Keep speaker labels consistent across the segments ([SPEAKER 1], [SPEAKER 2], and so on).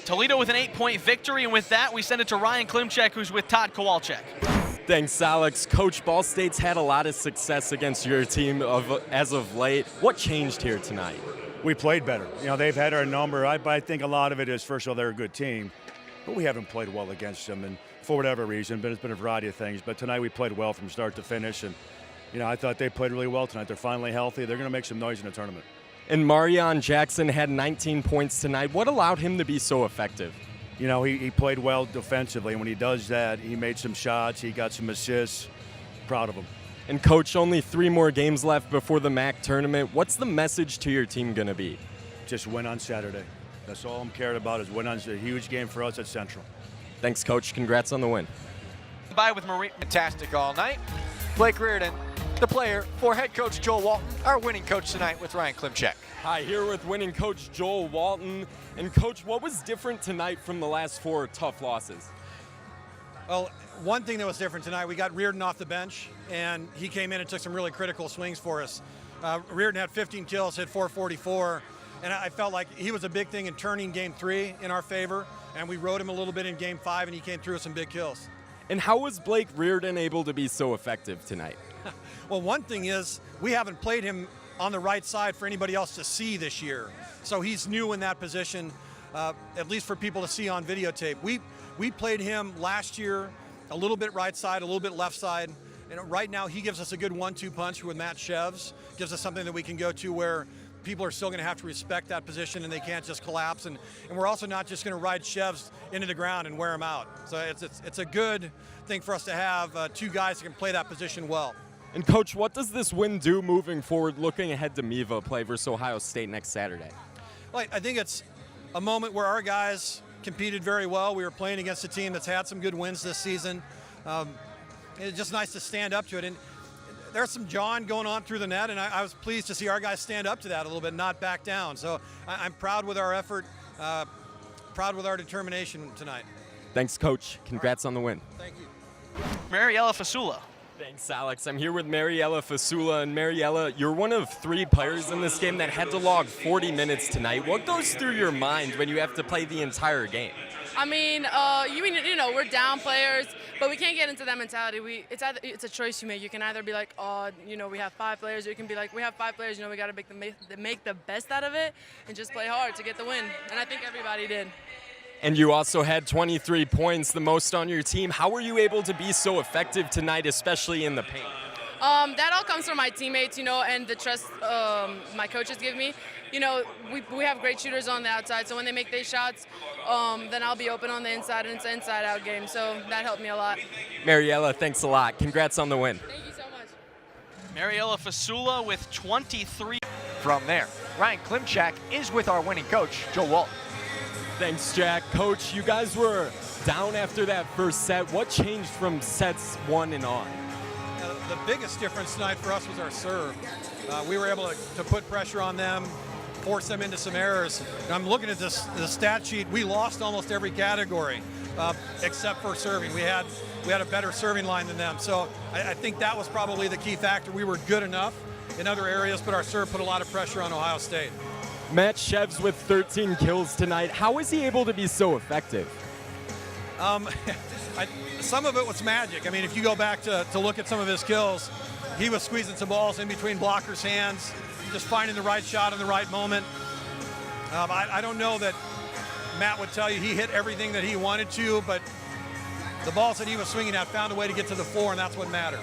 [SPEAKER 1] Toledo with an 8-point victory, and with that, we send it to Ryan Klimcak, who's with Todd Kowalczyk.
[SPEAKER 2] Thanks, Alex. Coach, Ball State's had a lot of success against your team as of late. What changed here tonight?
[SPEAKER 3] We played better. You know, they've had our number. I think a lot of it is, first of all, they're a good team, but we haven't played well against them, and for whatever reason, but it's been a variety of things. But tonight we played well from start to finish, and you know, I thought they played really well tonight. They're finally healthy. They're going to make some noise in the tournament.
[SPEAKER 2] And Marion Jackson had 19 points tonight. What allowed him to be so effective?
[SPEAKER 3] You know, he played well defensively, and when he does that, he made some shots, he got some assists. Proud of him.
[SPEAKER 2] And Coach, only 3 more games left before the MAC tournament. What's the message to your team going to be?
[SPEAKER 3] Just win on Saturday. That's all I'm cared about, is win on a huge game for us at Central.
[SPEAKER 2] Thanks, Coach. Congrats on the win.
[SPEAKER 1] Bye with Marie.
[SPEAKER 4] Fantastic all night. Blake Reardon, the player, for head coach Joel Walton, our winning coach tonight with Ryan Klimcak.
[SPEAKER 2] Hi, here with winning coach Joel Walton. And Coach, what was different tonight from the last 4 tough losses?
[SPEAKER 5] Well, one thing that was different tonight, we got Reardon off the bench, and he came in and took some really critical swings for us. Reardon had 15 kills, hit 444, and I felt like he was a big thing in turning Game 3 in our favor, and we rode him a little bit in Game 5, and he came through with some big kills.
[SPEAKER 2] And how was Blake Reardon able to be so effective tonight?
[SPEAKER 5] Well, one thing is, we haven't played him on the right side for anybody else to see this year. So he's new in that position, at least for people to see on videotape. We played him last year a little bit right side, a little bit left side. And right now he gives us a good 1-2 punch with Matt Shevs, gives us something that we can go to where people are still going to have to respect that position and they can't just collapse. And we're also not just going to ride Shevs into the ground and wear him out. So it's a good thing for us to have 2 guys that can play that position well.
[SPEAKER 2] And Coach, what does this win do moving forward, looking ahead to MIVA play versus Ohio State next Saturday?
[SPEAKER 5] Well, I think it's a moment where our guys competed very well. We were playing against a team that's had some good wins this season. It's just nice to stand up to it. And there's some jawing going on through the net, and I was pleased to see our guys stand up to that a little bit, not back down. So I'm proud with our effort, proud with our determination tonight.
[SPEAKER 2] Thanks, Coach. Congrats on the win.
[SPEAKER 5] Thank you.
[SPEAKER 1] Mariella Fasula.
[SPEAKER 2] Thanks, Alex. I'm here with Mariella Fasula. And Mariella, you're one of 3 players in this game that had to log 40 minutes tonight. What goes through your mind when you have to play the entire game?
[SPEAKER 6] I mean, we're down players, but we can't get into that mentality. It's a choice you make. You can either be like, oh, we have 5 players, or you can be like, we have 5 players, we got to make the best out of it and just play hard to get the win. And I think everybody did.
[SPEAKER 2] And you also had 23 points, the most on your team. How were you able to be so effective tonight, especially in the paint?
[SPEAKER 6] That all comes from my teammates, and the trust my coaches give me. We have great shooters on the outside, so when they make their shots, then I'll be open on the inside, and it's an inside-out game, so that helped me a lot.
[SPEAKER 2] Mariella, thanks a lot. Congrats on the win.
[SPEAKER 6] Thank you so much.
[SPEAKER 1] Mariella Fasula with 23.
[SPEAKER 4] From there, Ryan Klimcak is with our winning coach, Joel Walton.
[SPEAKER 2] Thanks, Jack. Coach, you guys were down after that first set. What changed from sets 1 and on?
[SPEAKER 5] The biggest difference tonight for us was our serve. We were able to put pressure on them, force them into some errors. And I'm looking at the stat sheet. We lost almost every category except for serving. We had a better serving line than them. So I think that was probably the key factor. We were good enough in other areas, but our serve put a lot of pressure on Ohio State.
[SPEAKER 2] Matt Shevs with 13 kills tonight. How is he able to be so effective?
[SPEAKER 5] Some of it was magic. I mean, if you go back to look at some of his kills, he was squeezing some balls in between blockers' hands, just finding the right shot in the right moment. I don't know that Matt would tell you he hit everything that he wanted to, but the balls that he was swinging at found a way to get to the floor, and that's what mattered.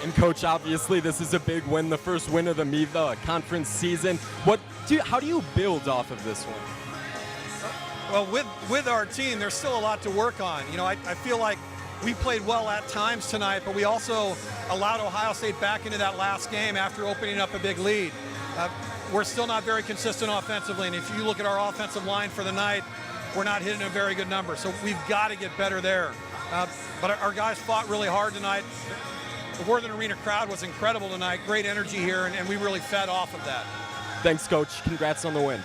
[SPEAKER 2] And Coach, obviously this is a big win, the first win of the MIVA conference season. How do you build off of this one?
[SPEAKER 5] Well, with our team, there's still a lot to work on. I feel like we played well at times tonight, but we also allowed Ohio State back into that last game after opening up a big lead. We're still not very consistent offensively, and if you look at our offensive line for the night, we're not hitting a very good number. So we've got to get better there. But our guys fought really hard tonight. The Worthen Arena crowd was incredible tonight. Great energy here, and we really fed off of that.
[SPEAKER 2] Thanks, Coach. Congrats on the win.